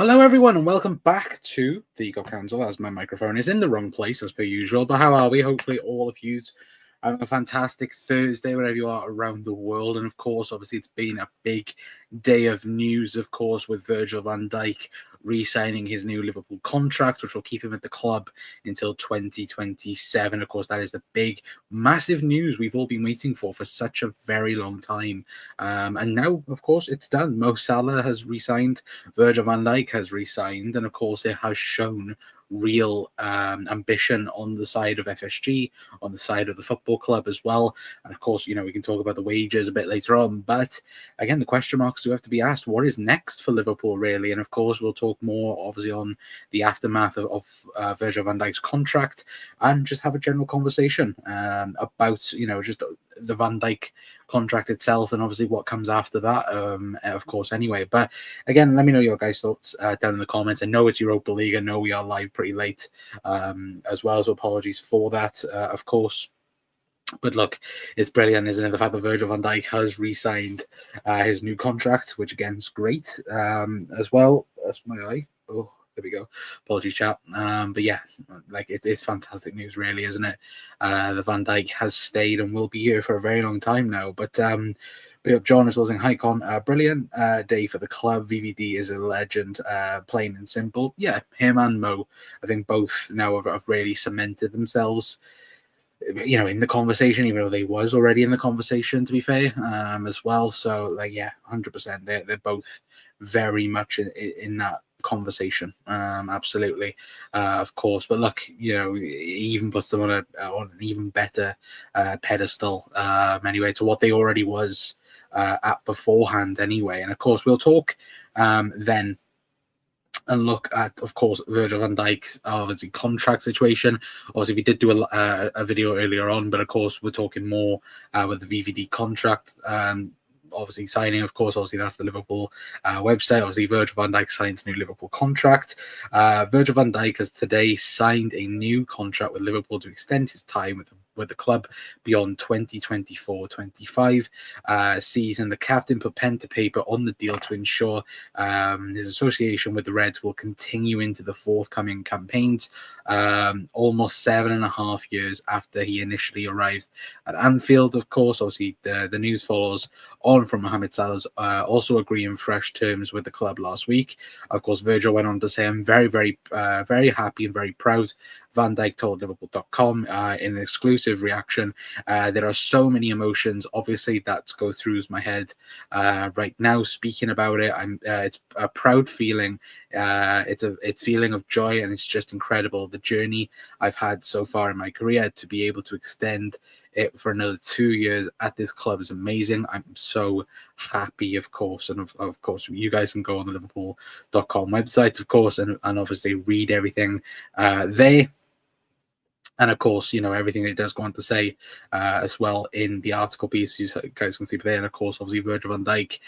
Hello, everyone, and welcome back to the God Council, as my microphone is in the wrong place, as per usual. But how are we? Hopefully, all of you's having a fantastic Thursday, wherever you are around the world. And, of course, obviously, it's been a big day of news, of course, with Virgil van Dijk re-signing his new Liverpool contract, which will keep him at the club until 2027. Of course, that is the big, massive news we've all been waiting for such a very long time. And now, of course, it's done. Mo Salah has re-signed. Virgil van Dijk has re-signed, and of course it has shown real ambition on the side of FSG, on the side of the football club as well. And of course, we can talk about the wages a bit later on, but again, the question marks do have to be asked. What is next for Liverpool, really? And of course, we'll talk more obviously on the aftermath of Virgil van Dijk's contract, and just have a general conversation about just the Van Dijk contract itself, and obviously what comes after that, of course, anyway. But again, let me know your guys' thoughts down in the comments. I know it's Europa League. I know we are live pretty late as well, so apologies for that, of course. But look, it's brilliant, isn't it? The fact that Virgil van Dijk has re-signed his new contract, which again is great as well. That's my eye. Oh, there we go. Apologies, chat. But yeah, like it's fantastic news, really, isn't it? The Van Dijk has stayed and will be here for a very long time now. But John is saying, hi, Con. Brilliant day for the club. VVD is a legend, plain and simple. Yeah, him and Mo, I think both now have really cemented themselves in the conversation, even though they was already in the conversation, to be fair, as well. So, like, yeah, 100%. They're both very much in that conversation, absolutely, of course. But look, he even puts them on an even better pedestal, anyway, to what they already was at beforehand, anyway. And of course, we'll talk then and look at, of course, Virgil van Dijk's obviously contract situation. Obviously, we did do a video earlier on, but of course, we're talking more with the VVD contract. Obviously, signing, of course, obviously that's the Liverpool website. Obviously, Virgil van Dijk signs new Liverpool contract. Virgil van Dijk has today signed a new contract with Liverpool to extend his time with the club beyond 2024-25 season. The captain put pen to paper on the deal to ensure his association with the Reds will continue into the forthcoming campaigns, almost 7.5 years after he initially arrived at Anfield. Of course, obviously the news follows on from Mohamed Salah's also agreeing fresh terms with the club last week. Of course, Virgil went on to say, I'm very, very, very happy and very proud. Van Dijk told Liverpool.com in an exclusive reaction, there are so many emotions, obviously, that go through my head right now speaking about it. It's a proud feeling. It's feeling of joy, and it's just incredible. The journey I've had so far in my career, to be able to extend it for another 2 years at this club is amazing. I'm so happy, of course. And of course, you guys can go on the Liverpool.com website, of course, and obviously read everything there. And of course, everything it does go on to say as well in the article piece, you guys can see there. And of course, obviously, Virgil van Dijk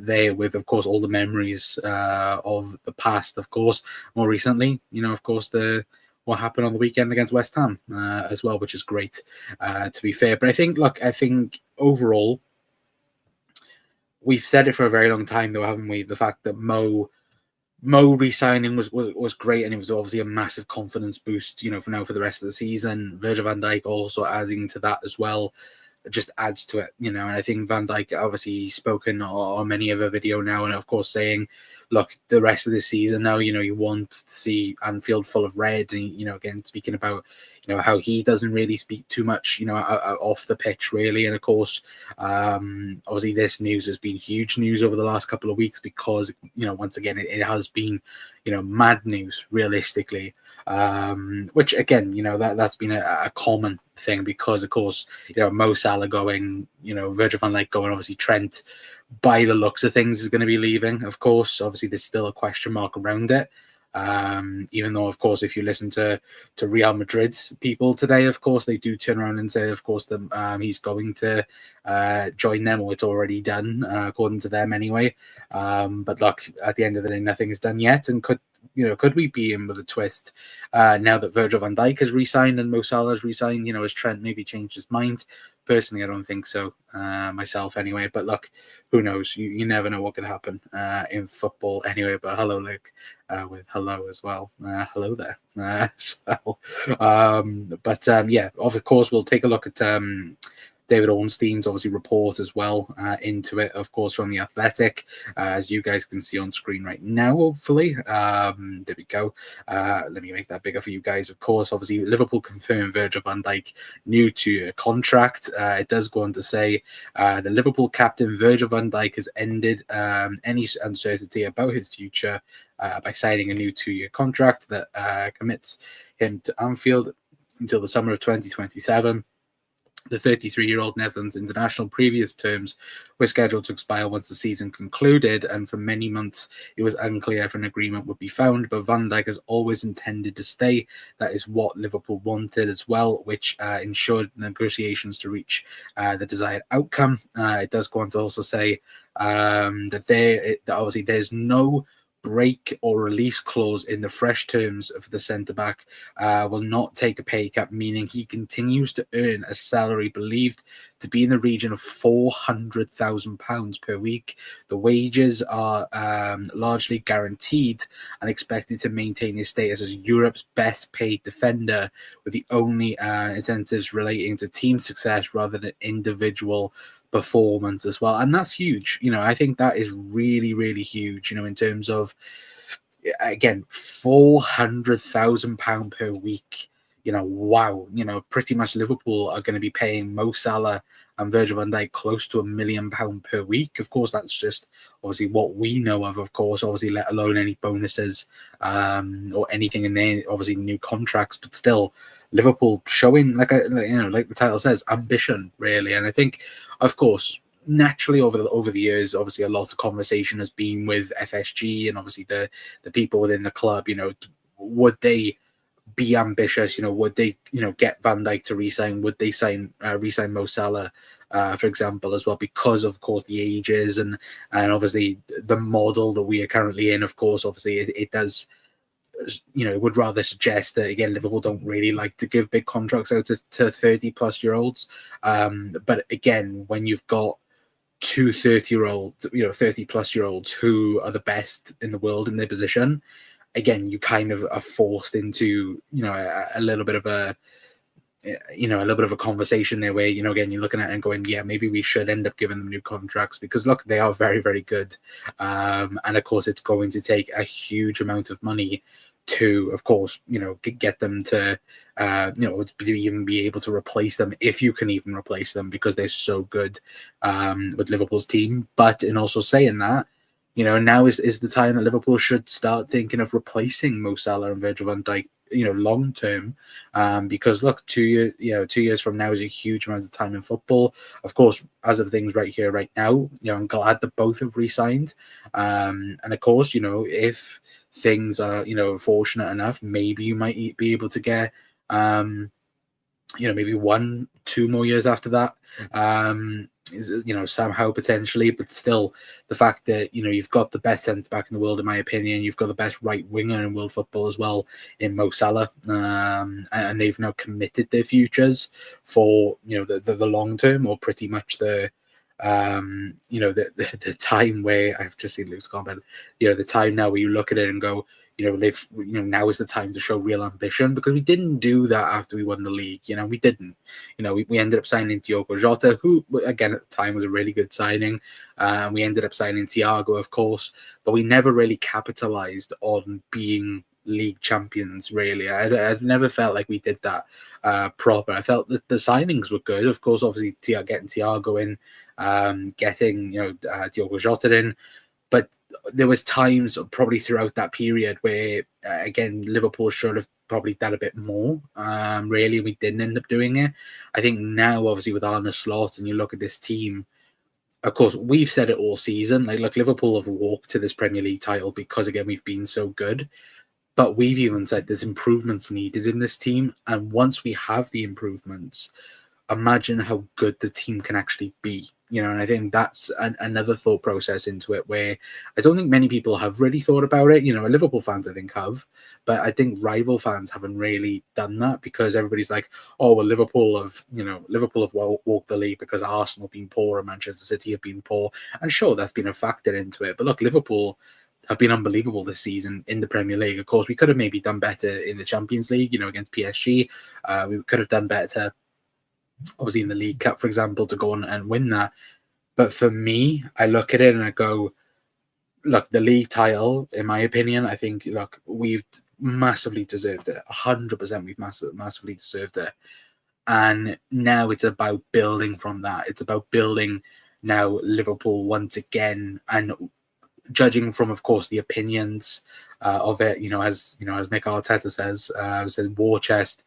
there with, of course, all the memories of the past, of course, more recently, of course, what happened on the weekend against West Ham as well, which is great, to be fair. But I think overall, we've said it for a very long time, though, haven't we? The fact that Mo re-signing was great, and it was obviously a massive confidence boost, for the rest of the season. Virgil van Dijk also adding to that as well, just adds to it, and I think Van Dijk obviously spoken on many of a video now, and of course saying, look, the rest of the season now, you want to see Anfield full of red, and again speaking about how he doesn't really speak too much off the pitch, really. And of course, obviously this news has been huge news over the last couple of weeks, because once again it has been mad news, realistically, which again that's been a common thing, because of course Mo Salah going, Virgil van Dijk going, obviously Trent, by the looks of things, is going to be leaving. Of course, obviously there's still a question mark around it, even though, of course, if you listen to Real Madrid's people today, of course they do turn around and say, of course, that he's going to join them, or it's already done, according to them anyway. But look, at the end of the day, nothing is done yet, and could we be in with a twist now that Virgil van Dijk has re-signed and Mo Salah has re-signed? Has Trent maybe changed his mind? Personally, I don't think so, myself anyway. But look, who knows? You never know what could happen in football anyway. But hello, Luke, with hello as well. Hello there as well. Yeah, of course, we'll take a look at David Ornstein's obviously report as well into it, of course, from The Athletic, as you guys can see on screen right now, hopefully. There we go. Let me make that bigger for you guys. Of course, obviously, Liverpool confirmed Virgil van Dijk new to a contract. It does go on to say the Liverpool captain Virgil van Dijk has ended any uncertainty about his future by signing a new 2-year contract that commits him to Anfield until the summer of 2027. The 33-year-old Netherlands international previous terms were scheduled to expire once the season concluded, and for many months it was unclear if an agreement would be found, but Van Dijk has always intended to stay. That is what Liverpool wanted as well, which ensured negotiations to reach the desired outcome. It does go on to also say that obviously there's no break or release clause in the fresh terms for the centre-back, will not take a pay cut, meaning he continues to earn a salary believed to be in the region of £400,000 per week. The wages are largely guaranteed and expected to maintain his status as Europe's best paid defender, with the only incentives relating to team success rather than individual performance as well. And that's huge. I think that is really, really huge, in terms of, again, £400,000 per week. Wow. Pretty much Liverpool are going to be paying Mo Salah and Virgil van Dijk close to £1 million per week. Of course, that's just obviously what we know of course, obviously, let alone any bonuses or anything in there, obviously new contracts, but still Liverpool showing, like the title says, ambition, really. And I think, of course, naturally over the years, obviously a lot of conversation has been with FSG and obviously the people within the club. Would they be ambitious? Would they get Van Dijk to resign? Would they resign Mo Salah, for example, as well, because of course the ages and obviously the model that we are currently in. Of course, obviously it does, would rather suggest that, again, Liverpool don't really like to give big contracts out to 30-plus-year-olds. But again, when you've got two 30-plus-year-olds who are the best in the world in their position, again, you kind of are forced into, a little bit of a conversation there where, again, you're looking at it and going, yeah, maybe we should end up giving them new contracts because, look, they are very, very good. And of course, it's going to take a huge amount of money to, of course, get them to, to even be able to replace them, if you can even replace them, because they're so good with Liverpool's team. But in also saying that, now is the time that Liverpool should start thinking of replacing Mo Salah and Virgil van Dijk, long term, because look, 2 years from now is a huge amount of time in football. Of course, as of things right here, right now, I'm glad that both have re-signed, and of course, if things are, fortunate enough, maybe you might be able to get, maybe 1-2 more years after that, somehow potentially. But still, the fact that, you've got the best centre-back in the world, in my opinion, you've got the best right winger in world football as well in Mo Salah, and they've now committed their futures for, the long term, or pretty much the time where I've just seen Luke's comment, the time now where you look at it and go, now is the time to show real ambition, because we didn't do that after we won the league. We didn't. We ended up signing Diogo Jota, who, again, at the time was a really good signing. We ended up signing Thiago, of course, but we never really capitalized on being league champions, really. I never felt like we did that proper. I felt that the signings were good. Of course, obviously, getting Thiago in, getting, Diogo Jota in, but there was times probably throughout that period where, again, Liverpool should have probably done a bit more. Really, we didn't end up doing it. I think now, obviously, with Arne Slot, and you look at this team, of course, we've said it all season. Like, Liverpool have walked to this Premier League title because, again, we've been so good. But we've even said there's improvements needed in this team. And once we have the improvements, imagine how good the team can actually be, and I think that's another thought process into it where I don't think many people have really thought about it. Liverpool fans I think have, but I think rival fans haven't really done that because everybody's like, oh well, Liverpool have walked the league because Arsenal have been poor and Manchester City have been poor, and sure that's been a factor into it, but look, Liverpool have been unbelievable this season in the Premier League. Of course, we could have maybe done better in the Champions League, against PSG. We could have done better obviously in the League Cup, for example, to go on and win that. But for me, I look at it and I go, look, the league title, in my opinion, I think, look, we've massively deserved it. 100% we've massively deserved it. And now it's about building from that. It's about building now Liverpool once again, and judging from, of course, the opinions of it, as Mick Arteta says war chest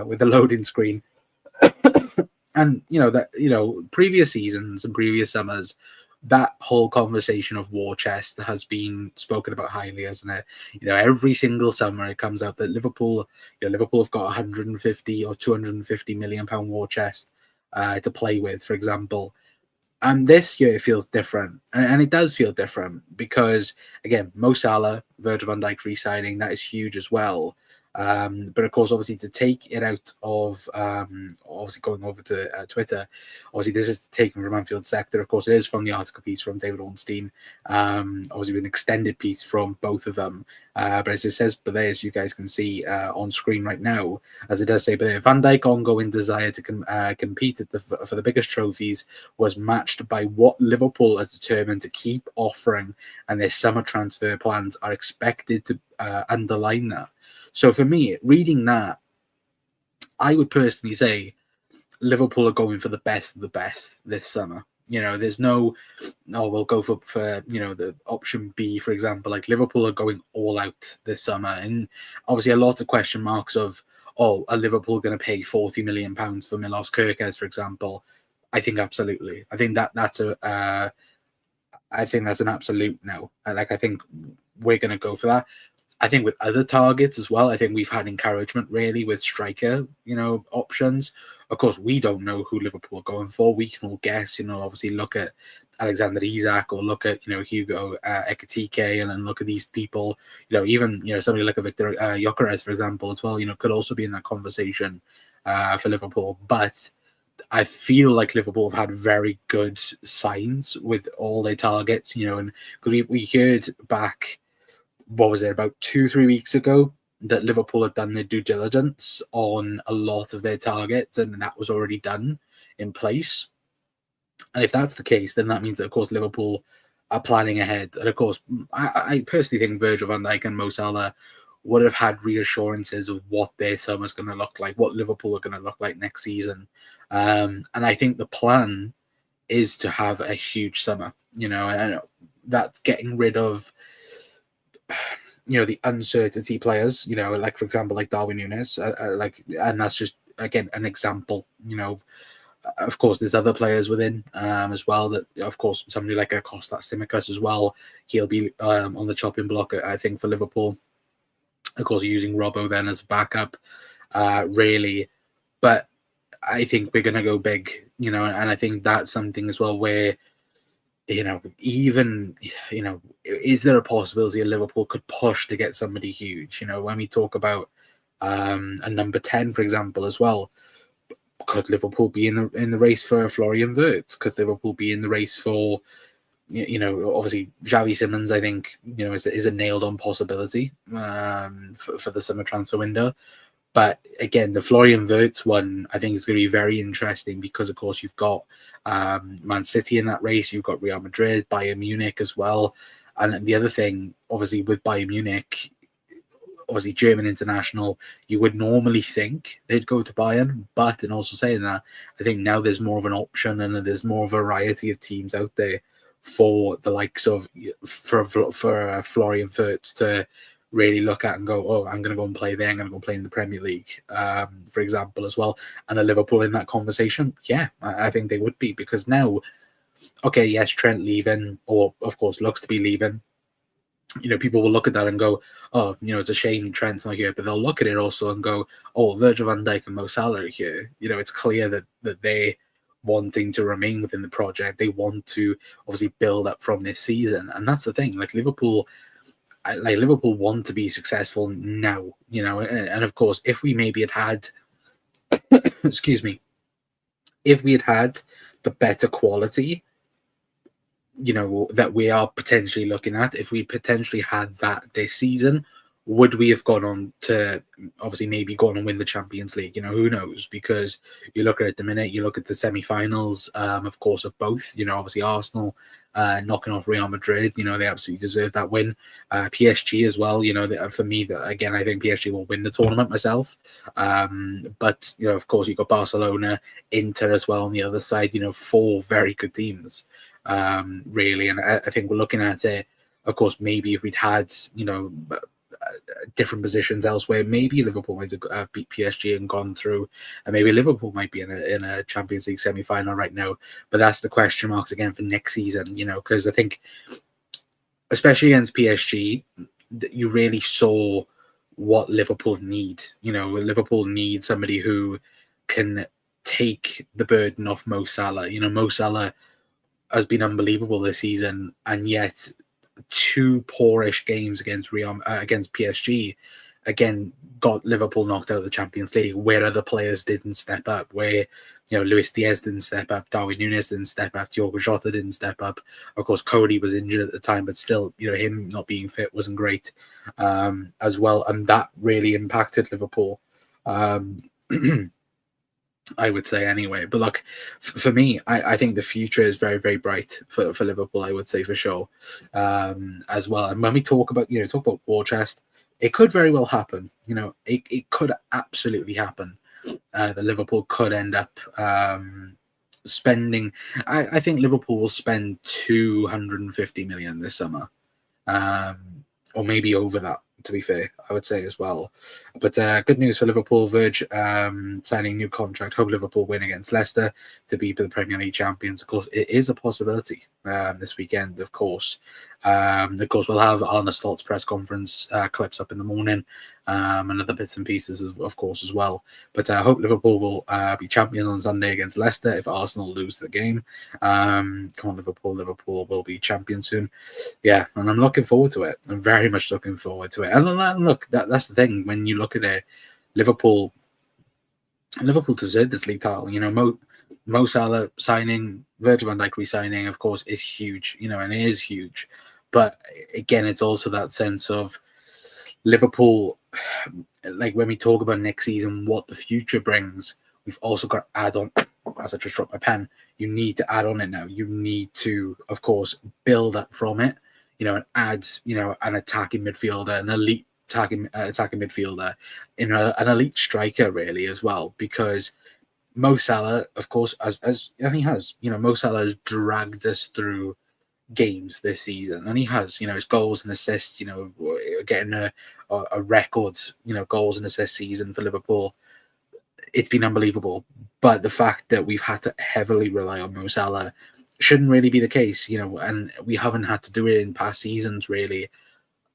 with a loading screen. And previous seasons and previous summers, that whole conversation of war chest has been spoken about highly, hasn't it? Every single summer it comes out that Liverpool have got 150 or 250 million pound war chest to play with, for example. And this year it feels different, and it does feel different because, again, Mo Salah, Virgil van Dijk re-signing, that is huge as well. But of course, obviously, to take it out of obviously going over to Twitter, obviously this is taken from Anfield Sector. Of course, it is from the article piece from David Ornstein. Obviously, with an extended piece from both of them. But as it says, but there, as you guys can see on screen right now, as it does say, but there, Van Dijk ongoing desire to compete for the biggest trophies was matched by what Liverpool are determined to keep offering, and their summer transfer plans are expected to underline that. So for me, reading that, I would personally say Liverpool are going for the best of the best this summer. There's no, we'll go for the option B, for example. Like, Liverpool are going all out this summer, and obviously a lot of question marks of, are Liverpool going to pay £40 million for Milos Kerkez, for example? I think absolutely. I think that's an absolute no. I think we're going to go for that. I think with other targets as well, I think we've had encouragement really with striker, options. Of course, we don't know who Liverpool are going for. We can all guess, obviously look at Alexander Isak or look at, Hugo Ekitike and then look at these people, even, somebody like a Victor Gyökeres, for example, as well, could also be in that conversation for Liverpool. But I feel like Liverpool have had very good signs with all their targets, and because we heard back, what was it, about 2-3 weeks ago, that Liverpool had done their due diligence on a lot of their targets, and that was already done in place. And if that's the case, then that means that, of course, Liverpool are planning ahead. And of course, I personally think Virgil van Dijk and Mo Salah would have had reassurances of what their summer's going to look like, what Liverpool are going to look like next season. And I think the plan is to have a huge summer, and that's getting rid of the uncertainty players, like, for example, like Darwin Núñez, and that's just, again, an example. Of course, there's other players within as well that, of course, somebody like a Kostas Tsimikas as well, he'll be on the chopping block, I think, for Liverpool. Of course, using Robbo then as a backup, really. But I think we're going to go big, and I think that's something as well where, even, is there a possibility Liverpool could push to get somebody huge? When we talk about a number 10, for example, as well, could Liverpool be in the race for Florian Wirtz? Could Liverpool be in the race for, obviously Xavi Simons, I think, is a nailed on possibility for the summer transfer window. But again, the Florian Wirtz one, I think, is going to be very interesting because, of course, you've got Man City in that race. You've got Real Madrid, Bayern Munich as well. And the other thing, obviously, with Bayern Munich, obviously German international, you would normally think they'd go to Bayern. But in also saying that, I think now there's more of an option and there's more variety of teams out there for the likes of for Florian Wirtz to really look at and go, oh, I'm going to go and play there. I'm going to go play in the Premier League, for example, as well. And a Liverpool in that conversation, yeah, I think they would be, because now, okay, yes, Trent leaving, or of course looks to be leaving. people will look at that and go, oh, it's a shame Trent's not here. But they'll look at it also and go, oh, Virgil van Dijk and Mo Salah are here. It's clear that they wanting to remain within the project. They want to obviously build up from this season. And that's the thing. Liverpool want to be successful now, and of course, if we maybe had excuse me, if we had the better quality, that we are potentially looking at, if we potentially had that this season, would we have gone on to obviously maybe go on and win the Champions League? Who knows? Because you look at it the minute, you look at the semi-finals, of course, of both, obviously Arsenal knocking off Real Madrid, they absolutely deserve that win. PSG as well, for me, again, I think PSG will win the tournament myself. But, of course, you've got Barcelona, Inter as well on the other side, 4 very good teams, really. And I think we're looking at it, of course, maybe if we'd had, different positions elsewhere, maybe Liverpool might have beat PSG and gone through, and maybe Liverpool might be in a Champions League semi-final right now. But that's the question marks again for next season, because I think, especially against PSG, you really saw what Liverpool need. Liverpool need somebody who can take the burden off Mo Salah. Mo Salah has been unbelievable this season, and yet 2 poorish games against PSG again got Liverpool knocked out of the Champions League, where other players didn't step up, where Luis Diaz didn't step up, Darwin Núñez didn't step up, Diogo Jota didn't step up. Of course, Cody was injured at the time, but still, him not being fit wasn't great as well, and that really impacted Liverpool. I would say anyway. But look, for me, I think the future is very, very bright for Liverpool, I would say for sure, as well. And when we talk about war chest, it could very well happen. It could absolutely happen. That Liverpool could end up spending. I think Liverpool will spend 250 million this summer, or maybe over that, to be fair, I would say as well. But good news for Liverpool. Virg signing new contract. Hope Liverpool win against Leicester to be the Premier League champions. Of course, it is a possibility this weekend, of course. Of course, we'll have Arne Slott's press conference clips up in the morning, and other bits and pieces, of course, as well. But I hope Liverpool will be champions on Sunday against Leicester if Arsenal lose the game. Come on, Liverpool. Liverpool will be champions soon. Yeah, and I'm looking forward to it. I'm very much looking forward to it. And look, that's the thing. When you look at it, Liverpool deserve this league title. Mo Salah signing, Virgil van Dijk re-signing, of course, is huge. And it is huge. But again, it's also that sense of Liverpool, like when we talk about next season, what the future brings, we've also got to add on. As I just dropped my pen, you need to add on it now. You need to, of course, build up from it. And add, an attacking midfielder, an elite attacking midfielder, an elite striker, really, as well. Because Mo Salah, of course, as he has, Mo Salah has dragged us through games this season, and he has, his goals and assists, getting a record, goals and assists season for Liverpool. It's been unbelievable. But the fact that we've had to heavily rely on Mo Salah shouldn't really be the case, and we haven't had to do it in past seasons, really,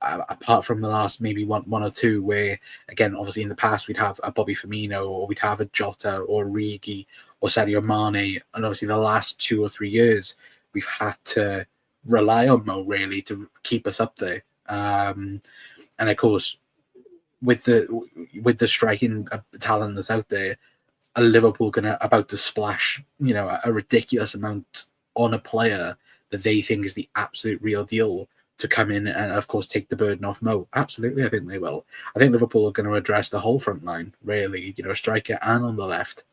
apart from the last maybe one or two, where, again, obviously in the past we'd have a Bobby Firmino, or we'd have a Jota or Origi or Sadio Mane, and obviously the last 2 or 3 years we've had to rely on Mo, really, to keep us up there. And of course, with the striking talent that's out there, are Liverpool about to splash, a ridiculous amount on a player that they think is the absolute real deal to come in and, of course, take the burden off Mo? Absolutely, I think they will. I think Liverpool are going to address the whole front line, really, striker and on the left.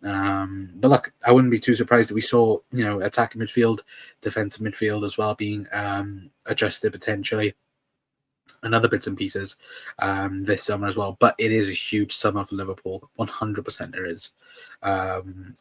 But look, I wouldn't be too surprised if we saw, attacking midfield, defensive midfield as well being adjusted potentially, and other bits and pieces this summer as well. But it is a huge summer for Liverpool. 100% there is.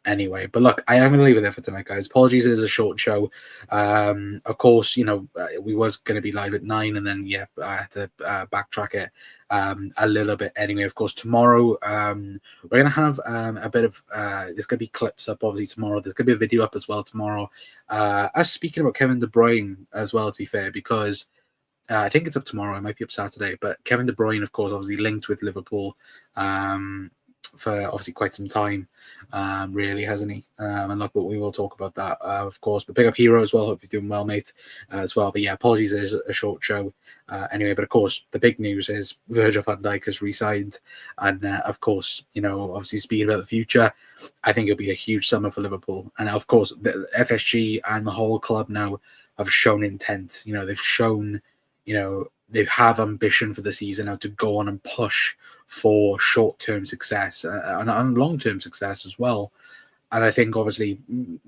Anyway, but look, I am going to leave it there for tonight, guys. Apologies, it is a short show. Of course, we was going to be live at 9, and then, I had to backtrack it a little bit anyway. Of course, tomorrow we're going to have a bit of, there's going to be clips up, obviously, tomorrow. There's going to be a video up as well tomorrow. Us speaking about Kevin De Bruyne as well, to be fair, because I think it's up tomorrow. It might be up Saturday. But Kevin De Bruyne, of course, obviously linked with Liverpool for obviously quite some time, really, hasn't he? And look, we will talk about that, of course. But big up Hero as well. Hope you're doing well, mate, as well. But yeah, apologies, it is a short show anyway. But of course, the big news is Virgil van Dijk has re-signed. And of course, obviously speaking about the future, I think it'll be a huge summer for Liverpool. And of course, the FSG and the whole club now have shown intent. They've shown, they have ambition for the season now to go on and push for short-term success and long-term success as well. And I think obviously Van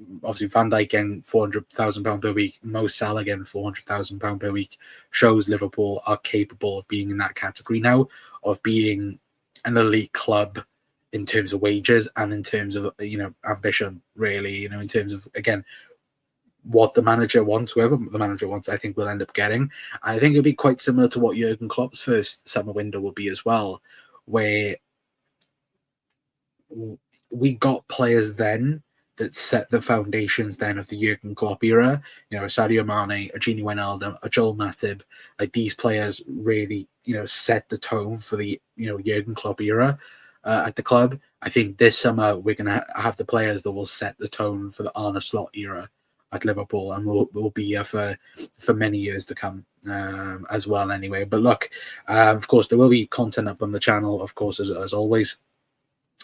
Dijk getting £400,000 per week, Mo Salah getting £400,000 per week shows Liverpool are capable of being in that category now, of being an elite club in terms of wages and in terms of ambition, really. In terms of, again, what the manager wants, whoever the manager wants, I think we'll end up getting. I think it'll be quite similar to what Jurgen Klopp's first summer window will be as well, where we got players then that set the foundations then of the Jurgen Klopp era. Sadio Mane, a Gini Wijnaldum, a Joel Matip, like these players really, set the tone for the, Jurgen Klopp era at the club. I think this summer we're going to have the players that will set the tone for the Arne Slot era at Liverpool, and will be here for many years to come as well anyway. But look, of course, there will be content up on the channel, of course, as always.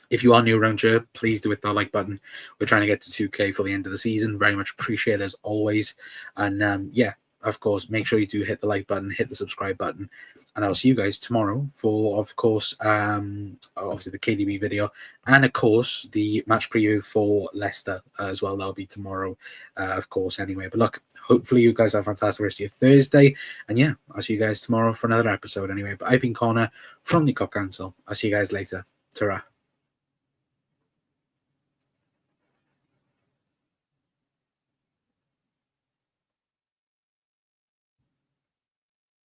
If you are new around here, please do hit that like button. We're trying to get to 2K for the end of the season. Very much appreciate it as always. And yeah, of course, make sure you do hit the like button, hit the subscribe button, and I'll see you guys tomorrow for, of course, obviously the KDB video, and of course the match preview for Leicester as well. That'll be tomorrow, of course. Anyway, but look, hopefully you guys have a fantastic rest of your Thursday, and yeah, I'll see you guys tomorrow for another episode. Anyway, but I've been Connor from the Cop Council. I'll see you guys later. Ta-ra.